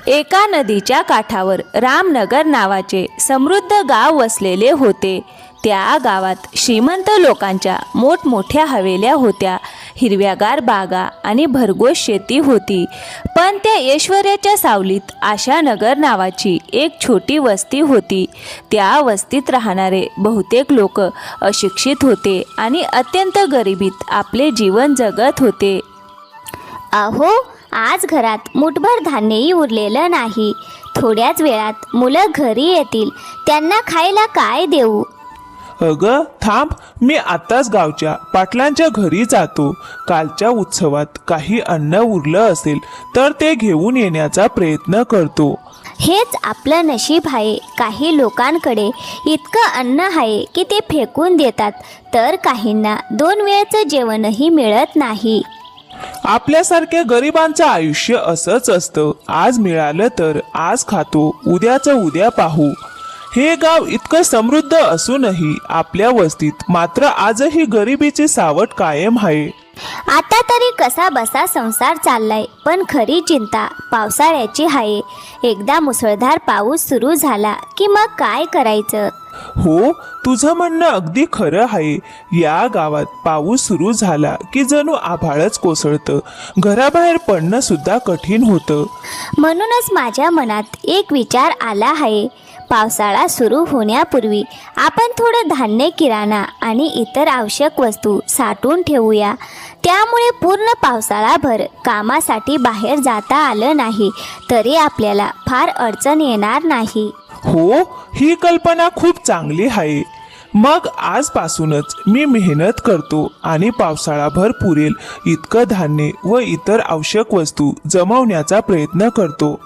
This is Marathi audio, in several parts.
एका नदीच्या काठावर रामनगर नावाचे समृद्ध गाव वसलेले होते. त्या गावात श्रीमंत लोकांच्या मोठमोठ्या हवेल्या होत्या, हिरव्यागार बागा आणि भरघोस शेती होती. पण त्या ऐश्वर्याच्या सावलीत आशानगर नावाची एक छोटी वस्ती होती. त्या वस्तीत राहणारे बहुतेक लोक अशिक्षित होते आणि अत्यंत गरिबीत आपले जीवन जगत होते. अहो, आज घरात मुठभर धान्यही उरलेलं नाही. थोड्याच वेळात मुलं घरी येतील, त्यांना खायला काय देऊ? अगं थांब, मी आत्ताच गावच्या पाटलांच्या घरी जातो. कालच्या उत्सवात काही अन्न उरलं असेल तर ते घेऊन येण्याचा प्रयत्न करतो. हेच आपलं नशीब आहे. काही लोकांकडे इतकं अन्न आहे की ते फेकून देतात, तर काहींना 2 वेळचं जेवणही मिळत नाही. आपल्यासारख्या गरिबांचं आयुष्य असंच असतं. आज मिळालं तर आज खातो, उद्याचं उद्या पाहू. हे गाव इतकं समृद्ध असूनही आपल्या वस्तीत मात्र आजही गरिबीचे सावट कायम आहे. आता तरी कसा बसा संसार चाललाय, पण खरी चिंता पावसाळ्याची आहे. एकदा मुसळधार पाऊस सुरू झाला की मग काय करायचं? हो, तुझं म्हणणं अगदी खरं आहे. या गावात पाऊस सुरू झाला की जणू आभाळच कोसळतं. घराबाहेर पडणं सुद्धा कठीण होतं. म्हणूनच माझ्या मनात एक विचार आला आहे. पावसाळा सुरू होण्यापूर्वी आपण थोडं धान्य, किराणा आणि इतर आवश्यक वस्तू साठवून ठेवूया. त्यामुळे पूर्ण पावसाळाभर कामासाठी बाहेर जाता आलं नाही तरी आपल्याला फार अडचण येणार नाही. हो, ही कल्पना खूप चांगली आहे. मग आजपासूनच मी मेहनत करतो आणि पावसाळाभर पुरेल इतकं धान्य व इतर आवश्यक वस्तू जमवण्याचा प्रयत्न करतो.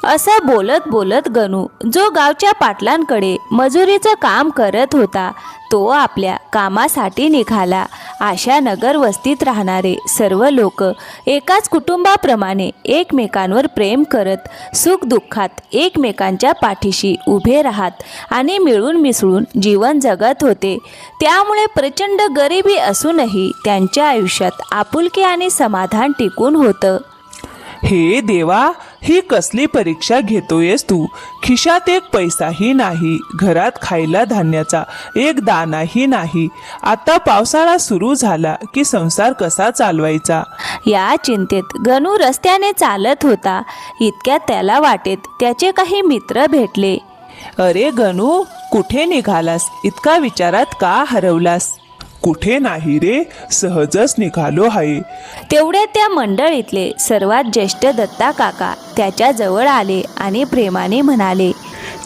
असं बोलत बोलत गणू, जो गावच्या पाटलांकडे मजुरीचं काम करत होता, तो आपल्या कामासाठी निघाला. आशानगर वस्तीत राहणारे सर्व लोक एकाच कुटुंबाप्रमाणे एकमेकांवर प्रेम करत, सुखदुःखात एकमेकांच्या पाठीशी उभे राहत आणि मिळून मिसळून जीवन जगत होते. त्यामुळे प्रचंड गरिबी असूनही त्यांच्या आयुष्यात आपुलकी आणि समाधान टिकून होतं. हे देवा, ही कसली परीक्षा घेतोयस तू? खिशात एक पैसाही नाही, घरात खायला धान्याचा एक दाणाही नाही. आता पावसाळा सुरू झाला की संसार कसा चालवायचा? या चिंतेत गणू रस्त्याने चालत होता. इतक्यात त्याला वाटेत त्याचे काही मित्र भेटले. अरे गणू, कुठे निघालास? इतका विचारात का हरवलास? कुठे नाही रे, सहजच निघालो आहे. तेवढे त्या मंडळीतले सर्वात ज्येष्ठ दत्ता काका त्याच्या जवळ आले आणि प्रेमाने म्हणाले,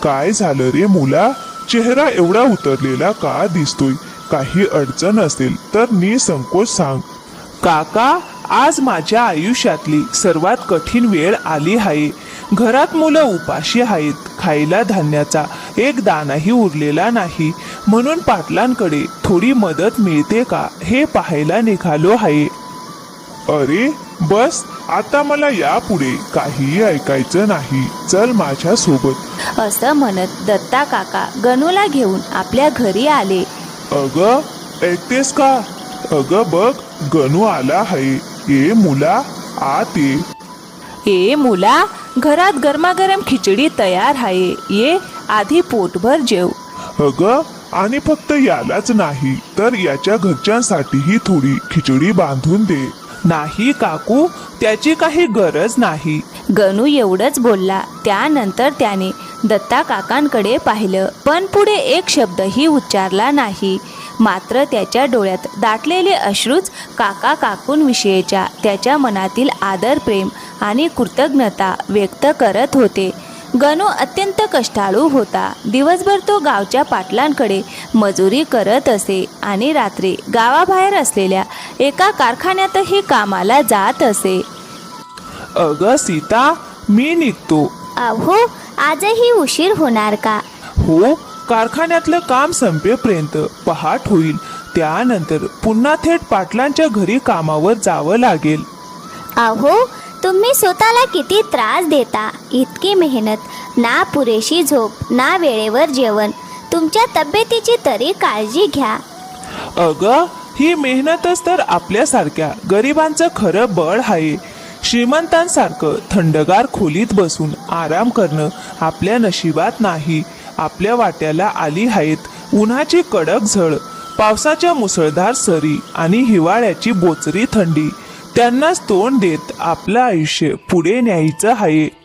काय झालं रे मुला? चेहरा एवढा उतरलेला का दिसतोय? काही अडचण असेल तर निसंकोच सांग. काका, आज माझ्या आयुष्यातली सर्वात कठीण वेळ आली आहे. घरात मुलं उपाशी आहेत, खायला धान्याचा एक दाणाही उरलेला नाही. म्हणून पाटलांकडे थोडी मदत मिळते का हे पाहायला निघालो आहे. अरे बस, आता मला यापुढे काहीही ऐकायचं नाही. चल माझ्या सोबत. असं म्हणत दत्ता काका गणूला घेऊन आपल्या घरी आले. अगं, ऐकतेस का? अगं बघ, गणू आला आहे. ये मुला, आत ये. ए मुला, घरात गरमागरम खिचडी तयार आहे, ये आधी पोटभर जेव. अगं, आणि फक्त यालाच नाही तर याच्या घरच्यांसाठीही थोडी खिचडी बांधून दे. नाही काकू, त्याची काही गरज नाही. गणू एवढंच बोलला. त्यानंतर त्याने दत्ता काकांकडे पाहिलं, पण पुढे एक शब्दही उच्चारला नाही. मात्र त्याच्या डोळ्यात दाटलेले अश्रूच काका काकूंविषयीच्या त्याच्या मनातील आदर, प्रेम आणि कृतज्ञता व्यक्त करत होते. गणू अत्यंत कष्टाळू होता. दिवसभर तो गावच्या पाटलांकडे मजुरी करत असे आणि रात्री गावाबाहेर असलेल्या एका कारखान्यातही कामाला जात असे. अगं सीता, मी निघतो. अहो, आजही उशीर होणार का? हो, कारखान्यातलं काम संपेपर्यंत पहाट होईल. त्यानंतर पुन्हा थेट पाटलांच्या घरी कामावर जावं लागेल. अहो, तुम्ही स्वतःला किती त्रास देता. इतकी मेहनत, ना पुरेशी झोप, ना वेळेवर जेवण. तुमच्या तब्येतीची तरी काळजी घ्या. अगं, ही मेहनतच तर आपल्यासारख्या गरिबांचं खरं बळ आहे. श्रीमंतांसारखं थंडगार खोलीत बसून आराम करणं आपल्या नशिबात नाही. आपल्या वाट्याला आली आहेत उन्हाची कडक झळ, पावसाच्या मुसळधार सरी आणि हिवाळ्याची बोचरी थंडी. त्यांनाच तोंड देत आपलं आयुष्य पुढे न्यायचं आहे.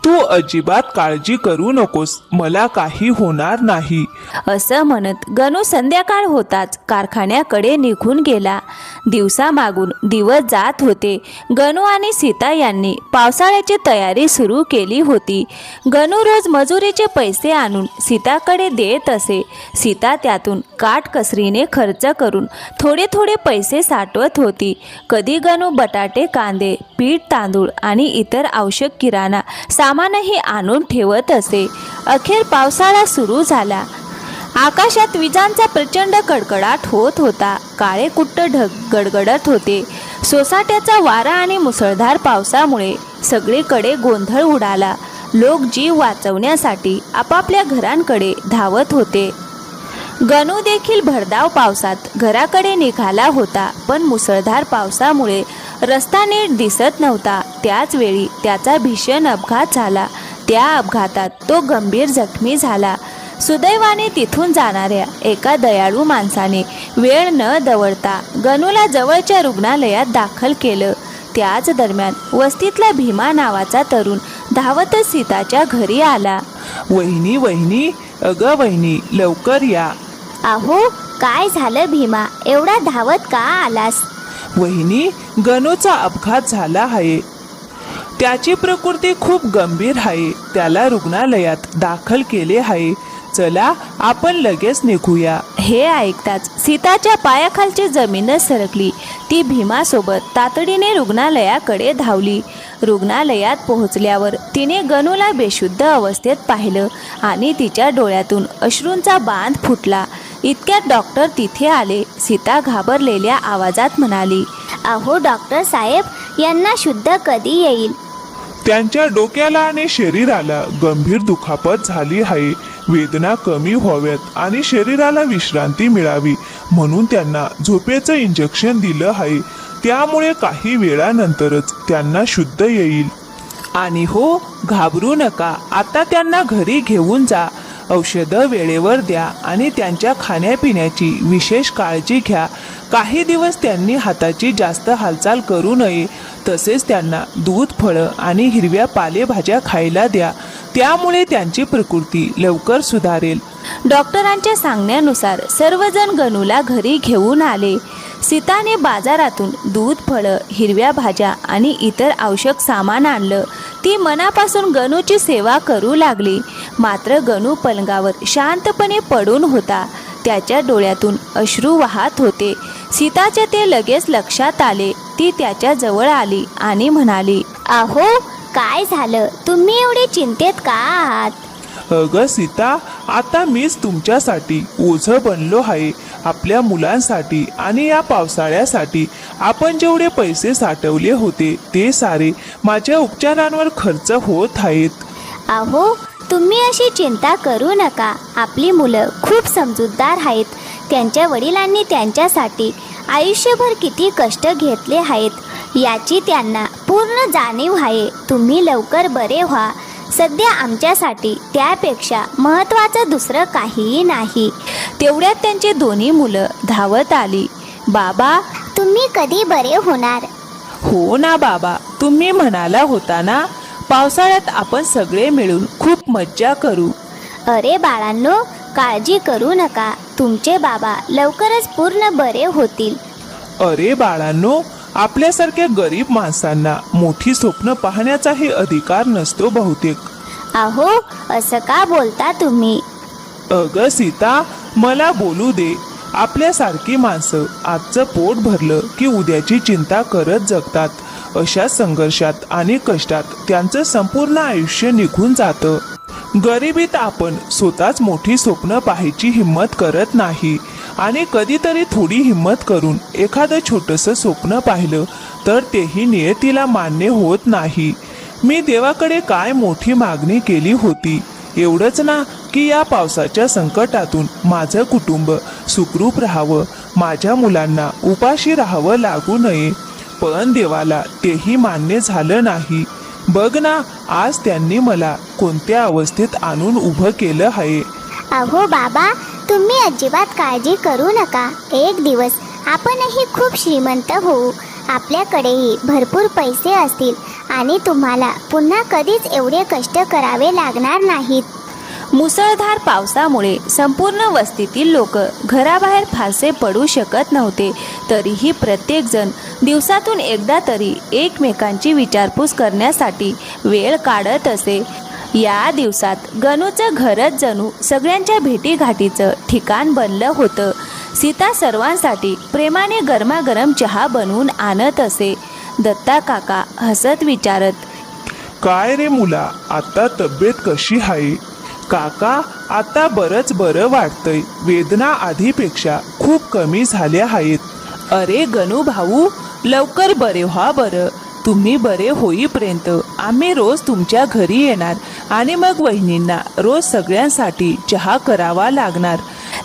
तू अजिबात काळजी करू नकोस, मला काही होणार नाही. असं म्हणत गणू संध्याकाळ होताच कारखान्याकडे निघून गेला. दिवसामागून दिवस जात होते. गणू आणि सीता यांनी पावसाळ्याची तयारी सुरू केली होती. गणू रोज मजुरीचे पैसे आणून सीताकडे देत असे. सीता त्यातून काटकसरीने खर्च करून थोडे थोडे पैसे साठवत होती. कधी गणू बटाटे, कांदे, पीठ, तांदूळ आणि इतर आवश्यक किराणा सामानही आणून ठेवत असे. अखेर पावसाळा सुरू झाला. आकाशात विजांचा प्रचंड कडकडाट होत होता. काळे कुट्ट ढग गडगडत होते. सोसाट्याचा वारा आणि मुसळधार पावसामुळे सगळीकडे गोंधळ उडाला. लोक जीव वाचवण्यासाठी आपापल्या घरांकडे धावत होते. गणू देखील भरधाव पावसात घराकडे निघाला होता, पण मुसळधार पावसामुळे रस्ता नीट दिसत नव्हता. त्याच वेळी त्याचा भीषण अपघात झाला. त्या अपघातात तो गंभीर जखमी झाला. सुदैवाने तिथून जाणाऱ्या एका दयाळू माणसाने वेळ न दवडता गणूला जवळच्या रुग्णालयात दाखल केलं. त्याच दरम्यान वस्तीतला भीमा नावाचा तरुण धावतच सीताच्या घरी आला. वहिनी, वहिनी, अगं वहिनी, लवकर या. अहो, काय झालं भीमा, एवढा धावत का आलास? वहिनी, गणूचा अपघात झाला आहे. त्याची प्रकृती खूप गंभीर आहे. त्याला रुग्णालयात दाखल केले आहे. चला, आपण लगेच निघूया. हे ऐकताच सीताच्या पायाखालची जमीनच सरकली. ती भीमासोबत तातडीने रुग्णालयाकडे धावली. रुग्णालयात पोहोचल्यावर तिने गणूला बेशुद्ध अवस्थेत पाहिलं आणि तिच्या डोळ्यातून अश्रूंचा बांध फुटला. इतक्यात डॉक्टर तिथे आले. सीता घाबरलेल्या आवाजात म्हणाली, अहो डॉक्टर साहेब, यांना शुद्ध कधी येईल? त्यांच्या डोक्याला आणि शरीराला गंभीर दुखापत झाली आहे. वेदना कमी व्हाव्यात आणि शरीराला विश्रांती मिळावी म्हणून त्यांना झोपेचं इंजेक्शन दिलं आहे. त्यामुळे काही वेळानंतरच त्यांना शुद्ध येईल. आणि हो, घाबरू नका. आता त्यांना घरी घेऊन जा. औषधं वेळेवर द्या आणि त्यांच्या खाण्यापिण्याची विशेष काळजी घ्या. काही दिवस त्यांनी हाताची जास्त हालचाल करू नये. तसेच त्यांना दूध, फळं आणि हिरव्या पालेभाज्या खायला द्या. त्यामुळे त्यांची प्रकृती लवकर सुधारेल. डॉक्टरांच्या सांगण्यानुसार सर्वजण गणूला घरी घेऊन आले. सीताने बाजारातून दूध, फळं, हिरव्या भाज्या आणि इतर आवश्यक सामान आणलं. ती मनापासून गणूची सेवा करू लागली. मात्र गणू पलंगावर शांतपणे पडून होता. त्याच्या डोळ्यातून अश्रू वाहत होते. सीताचे ते लगेच लक्षात आले. ती त्याच्या जवळ आली आणि म्हणाली, अहो, काय झालं? तुम्ही एवढे चिंतेत का आहात? अगं सीता, आता मीच तुमच्यासाठी ओझं बनलो आहे. आपल्या मुलांसाठी आणि या पावसाळ्यासाठी आपण जेवढे पैसे साठवले होते ते सारे माझ्या उपचारांवर खर्च होत आहेत. अहो, तुम्ही अशी चिंता करू नका. आपली मुलं खूप समजूतदार आहेत. त्यांच्या वडिलांनी त्यांच्यासाठी आयुष्यभर किती कष्ट घेतले आहेत याची त्यांना पूर्ण जाणीव आहे. तुम्ही लवकर बरे व्हा. सध्या आमच्यासाठी त्यापेक्षा महत्त्वाचं दुसरं काहीही नाही. तेवढ्यात त्यांची दोन्ही मुलं धावत आली. बाबा, तुम्ही कधी बरे होणार? हो ना बाबा, तुम्ही म्हणाला होता ना, पावसाळ्यात आपण सगळे मिळून खूप मज्जा करू. अरे बाळांनो, काळजी करू नका. तुमचे बाबा लवकरच पूर्ण बरे होतील. अरे बाळांनो, आपल्यासारख्या गरीब माणसांना मोठी स्वप्न पाहण्याचाही अधिकार नसतो बहुतेक. अहो, असं का बोलता तुम्ही? अगं सीता, मला बोलू दे. आपल्यासारखी माणसं आजचं पोट भरलं की उद्याची चिंता करत जगतात. अशा संघर्षात आणि कष्टात त्यांचं संपूर्ण आयुष्य निघून जातं. गरिबीत आपण स्वतःच मोठी स्वप्न पाहायची हिंमत करत नाही आणि कधीतरी थोडी हिंमत करून एखादं छोटंसं स्वप्न पाहिलं तर तेही नियतीला मान्य होत नाही. मी देवाकडे काय मोठी मागणी केली होती, एवढंच ना की या पावसाच्या संकटातून माझं कुटुंब सुखरूप राहावं, माझ्या मुलांना उपाशी राहावं लागू नये. पण देवाला तेही मान्य झालं नाही. बघ ना, आज त्यांनी मला कोणत्या अवस्थेत आणून उभं केलं आहे. अहो बाबा, तुम्ही अजिबात काळजी करू नका. एक दिवस आपणही खूप श्रीमंत होऊ. आपल्याकडेही भरपूर पैसे असतील आणि तुम्हाला पुन्हा कधीच एवढे कष्ट करावे लागणार नाहीत. मुसळधार पावसामुळे संपूर्ण वस्तीतील लोक घराबाहेर फारसे पडू शकत नव्हते. तरीही प्रत्येकजण दिवसातून एकदा तरी एकमेकांची विचारपूस करण्यासाठी वेळ काढत असे. या दिवसात गणूचं घरच जणू सगळ्यांच्या भेटीगाठीचं ठिकाण बनलं होतं. सीता सर्वांसाठी प्रेमाने गरमागरम चहा बनवून आणत असे. दत्ता काका हसत विचारत, काय रे मुला, आता तब्येत कशी आहे? काका, आता बरंच बरं वाटतंय. वेदना आधीपेक्षा खूप कमी झाल्या आहेत. अरे गणू भाऊ, लवकर बरे व्हा बरं. तुम्ही बरे होईपर्यंत आम्ही रोज तुमच्या घरी येणार आणि मग वहिनींना रोज सगळ्यांसाठी चहा करावा लागणार.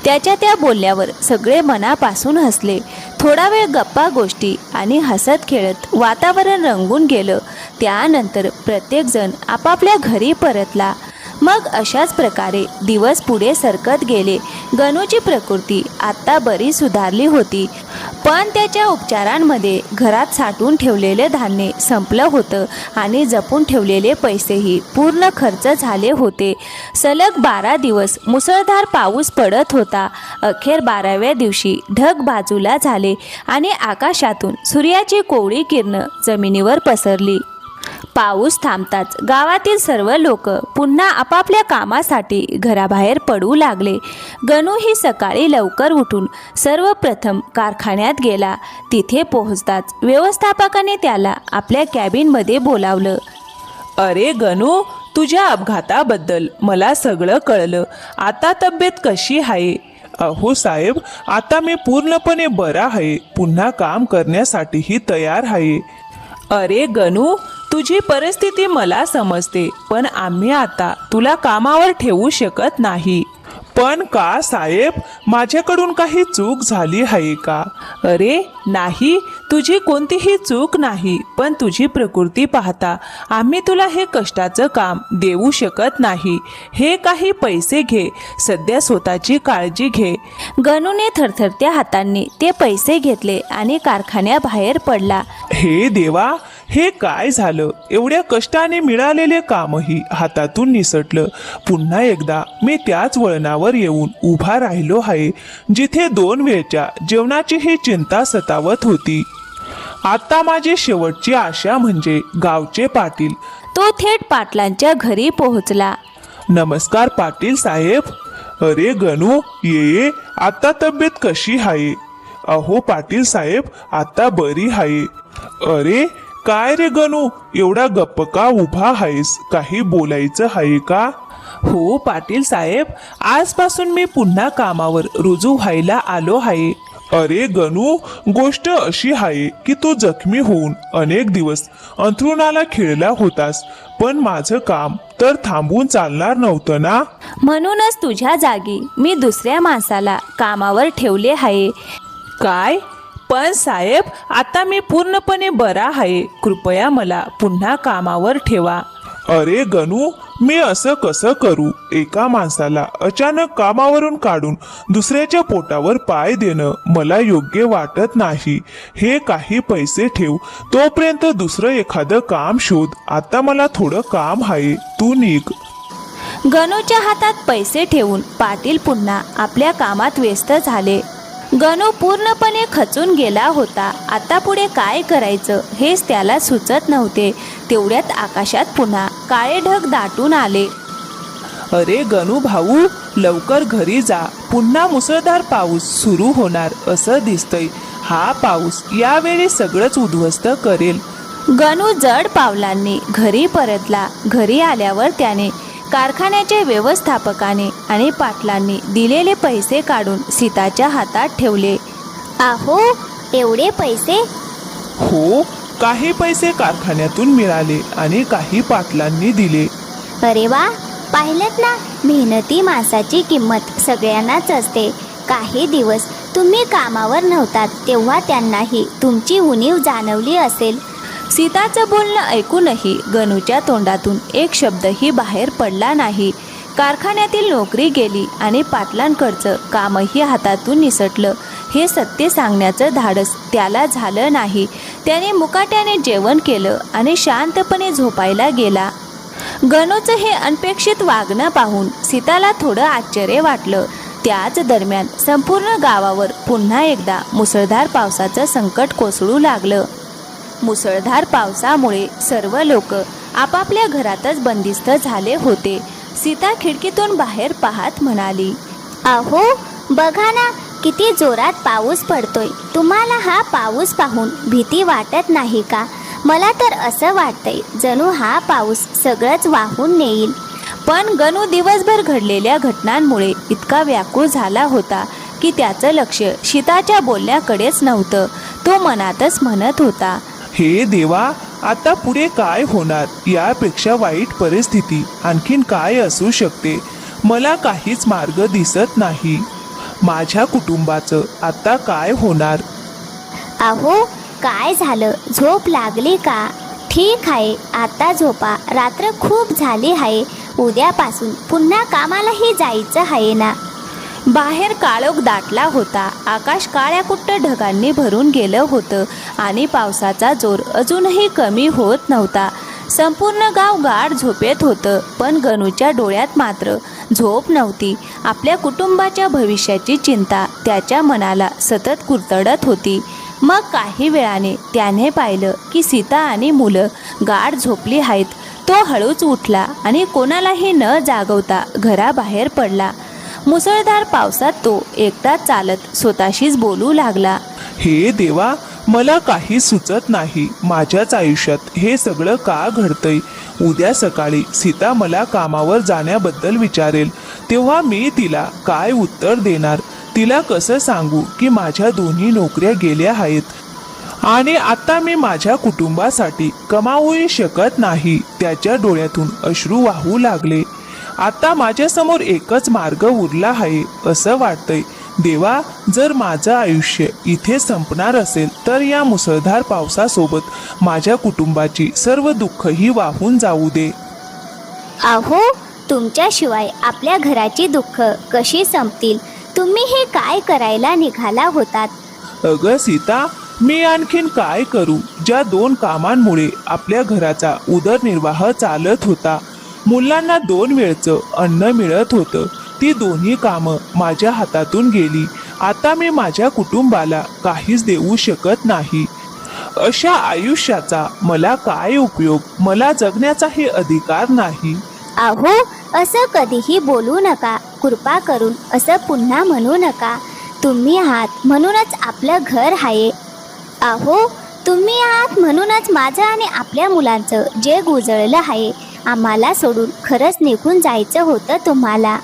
त्याच्या त्या बोलल्यावर सगळे मनापासून हसले. थोडा वेळ गप्पा गोष्टी आणि हसत खेळत वातावरण रंगून गेलं. त्यानंतर प्रत्येकजण आपापल्या घरी परतला. मग अशाच प्रकारे दिवस पुढे सरकत गेले. गणूची प्रकृती आत्ता बरी सुधारली होती, पण त्याच्या उपचारांमध्ये घरात साठवून ठेवलेले धान्य संपलं होतं आणि जपून ठेवलेले पैसेही पूर्ण खर्च झाले होते. सलग 12 दिवस मुसळधार पाऊस पडत होता. अखेर 12व्या दिवशी ढग बाजूला झाले आणि आकाशातून सूर्याची कोवळी किरणं जमिनीवर पसरली. पाऊस थांबताच गावातील सर्व लोक पुन्हा आपापल्या कामासाठी घराबाहेर पडू लागले. गणू ही सकाळी लवकर उठून सर्वप्रथम कारखान्यात गेला. तिथे पोहोचताच व्यवस्थापकाने त्याला आपल्या कॅबिनमध्ये बोलावलं. अरे गणू, तुझ्या अपघाताबद्दल मला सगळं कळलं. आता तब्येत कशी आहे? अहो साहेब, आता मी पूर्णपणे बरा आहे. पुन्हा काम करण्यासाठीही तयार आहे. अरे गणू, तुझी परिस्थिती मला समजते, पण आम्ही आता तुला कामावर ठेवू शकत नाही. पण का साहेब, माझ्याकडून काही चूक झाली आहे का? अरे नाही, तुझी कोणतीही चूक नाही, पण तुझी प्रकृती पाहता आम्ही तुला हे कष्टाचं काम देऊ शकत नाही. हे काही पैसे घे, सध्या स्वतःची काळजी घे. गणूने थरथरत्या हातांनी ते पैसे घेतले आणि कारखान्याबाहेर पडला. हे देवा, हे काय झालं? एवढ्या कष्टाने मिळालेले कामही हातातून निसटलं. पुन्हा एकदा मी त्याच वळणावर येऊन उभा राहिलो आहे, जिथे 2 वेळच्या जेवणाचीही चिंता सतावत होती. आता माझी शेवटची आशा म्हणजे गावचे पाटील. तो थेट पाटलांच्या घरी पोहोचला. नमस्कार पाटील साहेब. अरे गणू, ये. आता तब्येत कशी आहे? अहो पाटील साहेब, आता बरी आहे. अरे काय रे गणू, एवढा गप्प का उभा आहेस? काही बोलायचं आहे का? हो पाटील साहेब, आजपासून मी पुन्हा कामावर रुजू व्हायला आलो आहे. अरे गणू, गोष्ट अशी आहे की तू जखमी होऊन अनेक दिवस अंथरुणाला खिळला होतास, पण माझं काम तर थांबून चालणार नव्हतं ना. म्हणूनच तुझ्या जागी मी दुसऱ्या माणसाला कामावर ठेवले आहे. काय? पण साहेब, आता मी पूर्णपणे बरा आहे. कृपया मला पुन्हा कामावर ठेवा. अरे गणू, मी असं कसं करू? एका माणसाला अचानक कामावरून काढून दुसऱ्याच्या पोटावर पाय देणं मला योग्य वाटत नाही. हे काही पैसे ठेव, तोपर्यंत दुसरं एखादं काम शोध. आता मला थोडं काम आहे, तू निघ. गणूच्या हातात पैसे ठेवून पाटील पुन्हा आपल्या कामात व्यस्त झाले. गणू पूर्णपणे खचून गेला होता. आता पुढे काय करायचं हेच त्याला सुचत नव्हते. तेवढ्यात आकाशात पुन्हा काळे ढग दाटून आले. अरे गणू भाऊ, लवकर घरी जा. पुन्हा मुसळधार पाऊस सुरू होणार असं दिसतंय. हा पाऊस यावेळी सगळंच उद्ध्वस्त करेल. गणू जड पावलांनी घरी परतला. घरी आल्यावर त्याने कारखान्याच्या व्यवस्थापकाने आणि पाटलांनी दिलेले पैसे काढून सीताच्या हातात ठेवले. अहो, एवढे पैसे? हो, काही पैसे कारखान्यातून मिळाले आणि काही पाटलांनी दिले. अरे वा, पाहिलं ना, मेहनती माणसाची किंमत सगळ्यांनाच असते. काही दिवस तुम्ही कामावर नव्हतात तेव्हा त्यांनाही तुमची उणीव जाणवली असेल. सीताचं बोलणं ऐकूनही गणूच्या तोंडातून एक शब्दही बाहेर पडला नाही. कारखान्यातील नोकरी गेली आणि पाटलांकडचं कामही हातातून निसटलं. हे सत्य सांगण्याचं धाडस त्याला झालं नाही. त्याने मुकाट्याने जेवण केलं आणि शांतपणे झोपायला गेला. गणूचं हे अनपेक्षित वागणं पाहून सीताला थोडं आश्चर्य वाटलं. त्याच दरम्यान संपूर्ण गावावर पुन्हा एकदा मुसळधार पावसाचं संकट कोसळू लागलं. मुसळधार पावसामुळे सर्व लोक आपापल्या घरातच बंदिस्त झाले होते. सीता खिडकीतून बाहेर पाहत म्हणाली, अहो बघा ना, किती जोरात पाऊस पडतोय. तुम्हाला हा पाऊस पाहून भीती वाटत नाही का? मला तर असं वाटतंय जणू हा पाऊस सगळंच वाहून नेईल. पण गणू दिवसभर घडलेल्या घटनांमुळे इतका व्याकुळ झाला होता की त्याचं लक्ष सीताच्या बोलण्याकडेच नव्हतं. तो मनातच म्हणत होता, हे देवा, आता पुढे काय होणार? यापेक्षा वाईट परिस्थिती आणखीन काय असू शकते? मला काहीच मार्ग दिसत नाही. माझ्या कुटुंबाचं आता काय होणार? अहो काय झालं? झोप लागली का? ठीक आहे, आता झोपा. रात्र खूप झाली आहे. उद्यापासून पुन्हा कामालाही जायचं आहे ना. बाहेर काळोख दाटला होता. आकाश काळ्याकुट्ट ढगांनी भरून गेलं होतं आणि पावसाचा जोर अजूनही कमी होत नव्हता. संपूर्ण गाव गाढ झोपेत होतं. पण गणूच्या डोळ्यात मात्र झोप नव्हती. आपल्या कुटुंबाच्या भविष्याची चिंता त्याच्या मनाला सतत कुरतडत होती. मग काही वेळाने त्याने पाहिलं की सीता आणि मुलं गाढ झोपली आहेत. तो हळूच उठला आणि कोणालाही न जागवता घराबाहेर पडला. मुसळधार पावसात तो एकटाच चालत स्वतःशीच बोलू लागला, हे देवा, मला काही सुचत नाही. माझ्याच आयुष्यात हे सगळं का घडतंय? उद्या सकाळी सीता मला कामावर जाण्याबद्दल विचारेल तेव्हा मी तिला काय उत्तर देणार? तिला कसं सांगू की माझ्या दोन्ही नोकऱ्या गेल्या आहेत आणि आता मी माझ्या कुटुंबासाठी कमावूही शकत नाही. त्याच्या डोळ्यातून अश्रू वाहू लागले. आता माझ्यासमोर एकच मार्ग उरला आहे असं वाटतंय. देवा, जर माझं आयुष्य इथे संपणार असेल तर या मुसळधार पावसासोबत माझ्या कुटुंबाची सर्व दुःखही वाहून जाऊ दे. अहो तुमच्याशिवाय आपल्या घराची दुःख कशी संपतील? तुम्ही हे काय करायला निघाला होतात? अगं सीता, मी आणखीन काय करू? ज्या 2 कामांमुळे आपल्या घराचा उदरनिर्वाह चालत होता, मुलांना 2 वेळचं अन्न मिळत होतं, ती दोन्ही कामं माझ्या हातातून गेली. आता मी माझ्या कुटुंबाला काहीच देऊ शकत नाही. अशा आयुष्याचा मला काय उपयोग? मला जगण्याचाही अधिकार नाही. अहो असं कधीही बोलू नका. कृपा करून असं पुन्हा म्हणू नका. तुम्ही आहात म्हणूनच आपलं घर आहे. अहो तुम्ही आहात म्हणूनच माझं आणि आपल्या मुलांचं जग उजळलं आहे. आम्हाला सोडून खरंच निघून जायचं होतं तुम्हाला.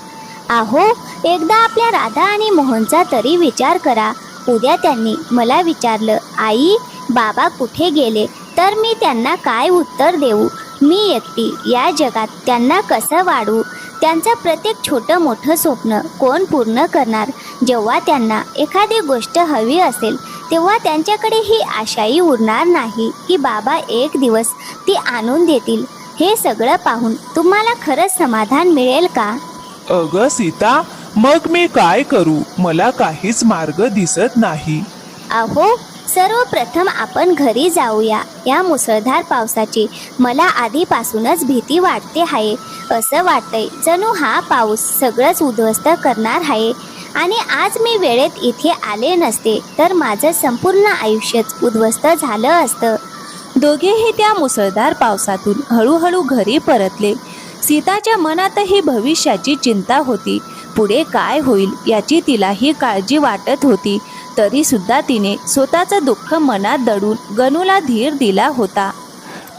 अहो एकदा आपल्या राधा आणि मोहनचा तरी विचार करा. उद्या त्यांनी मला विचारलं, आई बाबा कुठे गेले? तर मी त्यांना काय उत्तर देऊ? मी एकटी या जगात त्यांना कसं वाढवू? त्यांचं प्रत्येक छोटं मोठं स्वप्न कोण पूर्ण करणार? जेव्हा त्यांना एखादी गोष्ट हवी असेल तेव्हा त्यांच्याकडे ही आशाही उरणार नाही की बाबा एक दिवस ती आणून देतील. हे सगळं पाहून तुम्हाला खरंच समाधान मिळेल का? अगं सीता, मग मी काय करू? मला काहीच मार्ग दिसत नाही. अहो सर्वप्रथम आपण घरी जाऊया. या मुसळधार पावसाची मला आधीपासूनच भीती वाटते आहे. असं वाटतंय जणू हा पाऊस सगळंच उद्ध्वस्त करणार आहे आणि आज मी वेळेत इथे आले नसते तर माझं संपूर्ण आयुष्यच उद्ध्वस्त झालं असतं. दोघेही त्या मुसळधार पावसातून हळूहळू घरी परतले. सीताच्या मनातही भविष्याची चिंता होती. पुढे काय होईल याची तिलाही काळजी वाटत होती. तरी सुद्धा तिने स्वतःचं दुःख मनात दडून गणूला धीर दिला होता.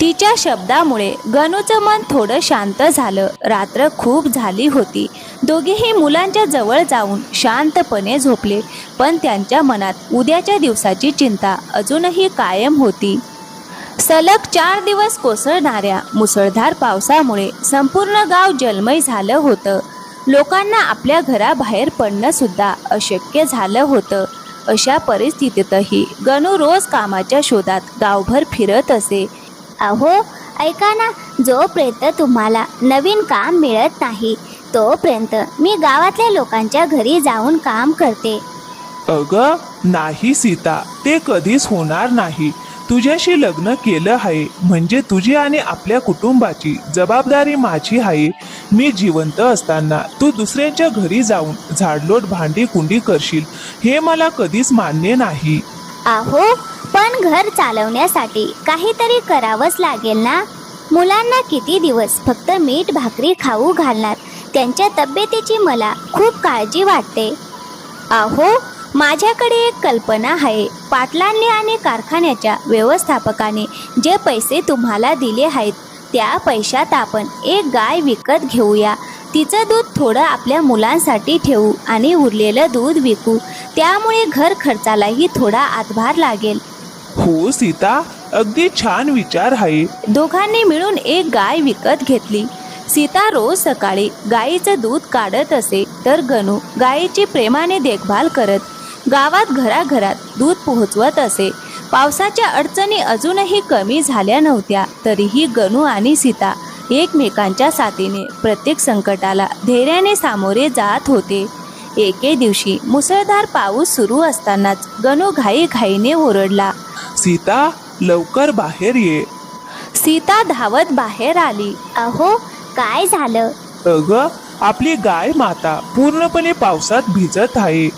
तिच्या शब्दामुळे गणूचं मन थोडं शांत झालं. रात्र खूप झाली होती. दोघेही मुलांच्या जवळ जाऊन शांतपणे झोपले. पण त्यांच्या मनात उद्याच्या दिवसाची चिंता अजूनही कायम होती. सलग 4 दिवस कोसळणाऱ्या मुसळधार पावसामुळे संपूर्ण गाव जलमय झालं होतं. लोकांना आपल्या घराबाहेर पडणं सुद्धा अशक्य झालं होतं. अशा परिस्थितीतही गणू रोज कामाच्या शोधात गावभर फिरत असे. अहो ऐका ना, जोपर्यंत तुम्हाला नवीन काम मिळत नाही तोपर्यंत मी गावातल्या लोकांच्या घरी जाऊन काम करते. अगं नाही सीता, ते कधीच होणार नाही. तुझ्याशी लग्न केलं आहे म्हणजे तुझी आणि आपल्या कुटुंबाची जबाबदारी माझी आहे. मी जिवंत असताना तू दुसऱ्यांच्या घरी जाऊन झाडलोट भांडी कुंडी करशील हे मला कधीच मान्य नाही. अहो पण घर चालवण्यासाठी काहीतरी करावंच लागेल ना. मुलांना किती दिवस फक्त मीठ भाकरी खाऊ घालणार? त्यांच्या तब्येतीची मला खूप काळजी वाटते. अहो माझ्याकडे एक कल्पना आहे. पाटलांनी आणि कारखान्याच्या व्यवस्थापकाने जे पैसे तुम्हाला दिले आहेत त्या पैशात आपण एक गाय विकत घेऊया. तिचं दूध थोडं आपल्या मुलांसाठी ठेवू आणि उरलेलं दूध विकू. त्यामुळे घर खर्चालाही थोडा हातभार लागेल. हो सीता, अगदी छान विचार आहे. दोघांनी मिळून एक गाय विकत घेतली. सीता रोज सकाळी गायीचं दूध काढत असे तर गणू गायीची प्रेमाने देखभाल करत गावात घराघरात दूध पोहोचवत असे. पावसाच्या अडचणी अजूनही कमी झाल्या नव्हत्या तरीही गणू आणि सीता एकमेकांच्या साथीने प्रत्येक संकटाला धैर्याने सामोरे जात होते. एके दिवशी मुसळधार पाऊस सुरू असतानाच गणू घाईघाईने ओरडला, सीता लवकर बाहेर ये. सीता धावत बाहेर आली. अहो काय झालं? अगं आपली गाय माता पूर्णपणे पावसात भिजत आहे.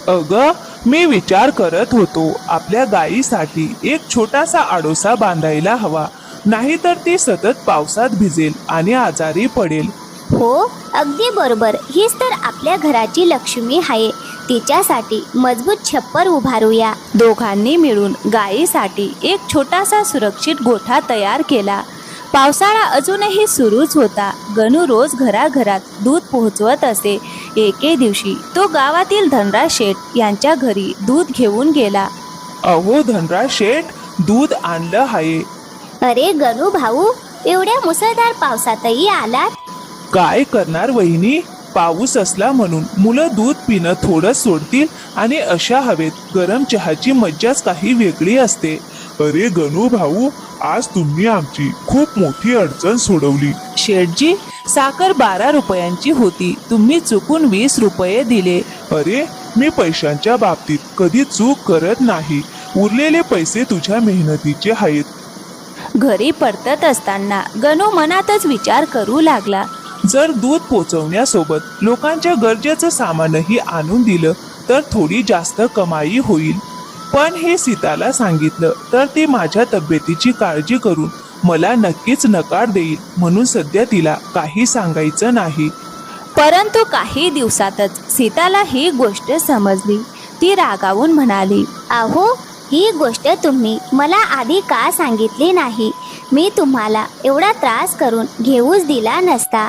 अगं मी विचार करत होतो आपल्या गायीसाठी एक छोटासा आडोसा बांधायला हवा, नाहीतर ती सतत पावसात भिजेल आणि आजारी पडेल. हो अगदी बरोबर. हीच तर आपल्या घराची लक्ष्मी आहे. तिच्यासाठी मजबूत छप्पर उभारूया. दोघांनी मिळून गायीसाठी एक छोटासा सुरक्षित गोठा तयार केला. पावसाळा अजूनही सुरूच होता. गणू रोज घराघरात दूध पोहोचवत असे. एके दिवशी तो गावातील धनराज शेठ यांच्या घरी दूध घेऊन गेला. अहो धनराज शेठ, दूध आणलं आहे. अरे गणू भाऊ, एवढ्या मुसळधार पावसातही आलात? काय करणार वहिनी, पाऊस असला म्हणून मुलं दूध पिणं थोडं सोडतील आणि अशा हवेत गरम चहाची मज्जाच काही वेगळी असते. अरे गणू भाऊ, आज तुम्ही आमची खूप मोठी अडचण सोडवली. शेठजी, साखर 12 रुपयांची होती, तुम्ही चुकून 20 रुपये दिले. अरे मी पैशांच्या बाबतीत कधी चूक करत नाही. उरलेले पैसे तुझ्या मेहनतीचे आहेत. घरी परतत असताना गणू मनातच विचार करू लागला, जर दूध पोचवण्यासोबत लोकांच्या गरजेचं सामानही आणून दिलं तर थोडी जास्त कमाई होईल. पण हे सीताला सांगितलं तर ती माझ्या तब्येतीची काळजी करून मला नक्कीच नकार देईल, म्हणून सध्या तिला काही सांगायचं नाही. परंतु काही दिवसातच सीताला ही गोष्ट समजली. ती रागावून म्हणाली, अहो ही गोष्ट तुम्ही मला आधी का सांगितली नाही? मी तुम्हाला एवढा त्रास करून घेऊच दिला नसता.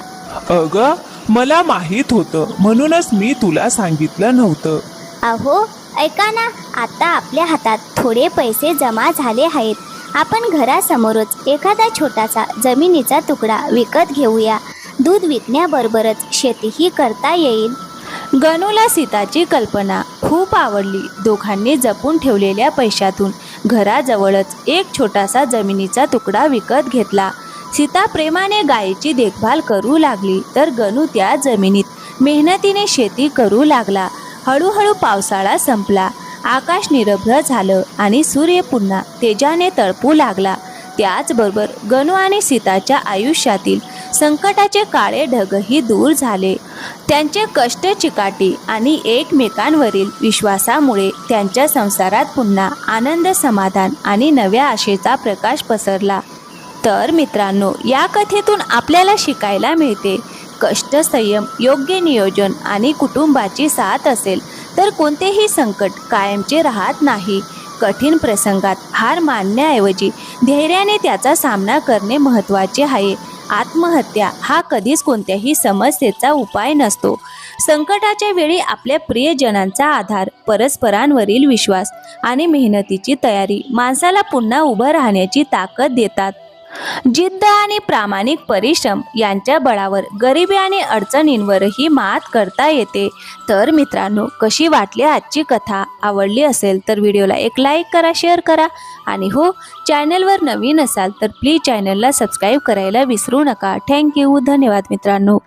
अगं मला माहीत होतं म्हणूनच मी तुला सांगितलं नव्हतं. अहो ऐका ना, आता आपल्या हातात थोडे पैसे जमा झाले आहेत. आपण घरासमोरच एखादा छोटासा जमिनीचा तुकडा विकत घेऊया. दूध विकण्याबरोबरच शेतीही करता येईल. गणूला सीताची कल्पना खूप आवडली. दोघांनी जपून ठेवलेल्या पैशातून घराजवळच एक छोटासा जमिनीचा तुकडा विकत घेतला. सीता प्रेमाने गायीची देखभाल करू लागली तर गणू त्या जमिनीत मेहनतीने शेती करू लागला. हळूहळू पावसाळा संपला. आकाश निरभ्र झालं आणि सूर्य पुन्हा तेजाने तळपू लागला. त्याचबरोबर गणू आणि सीताच्या आयुष्यातील संकटाचे काळे ढगही दूर झाले. त्यांचे कष्ट चिकाटी आणि एकमेकांवरील विश्वासामुळे त्यांच्या संसारात पुन्हा आनंद, समाधान आणि नव्या आशेचा प्रकाश पसरला. तर मित्रांनो, या कथेतून आपल्याला शिकायला मिळते, कष्ट, संयम, योग्य नियोजन आणि कुटुंबाची साथ असेल तर कोणतेही संकट कायमचे राहत नाही. कठीण प्रसंगात हार मानण्याऐवजी धैर्याने त्याचा सामना करणे महत्त्वाचे आहे. आत्महत्या हा कधीच कोणत्याही समस्येचा उपाय नसतो. संकटाच्या वेळी आपल्या प्रियजनांचा आधार, परस्परांवरील विश्वास आणि मेहनतीची तयारी माणसाला पुन्हा उभं राहण्याची ताकद देतात. जिद्द आणि प्रामाणिक परिश्रम यांच्या बळावर गरिबी आणि अडचणींवरही मात करता येते. तर मित्रांनो, कशी वाटली आजची कथा? आवडली असेल तर व्हिडिओला एक लाईक करा, शेअर करा आणि हो, चॅनलवर नवीन असाल तर प्लीज चॅनलला सबस्क्राईब करायला विसरू नका. थँक्यू. धन्यवाद मित्रांनो.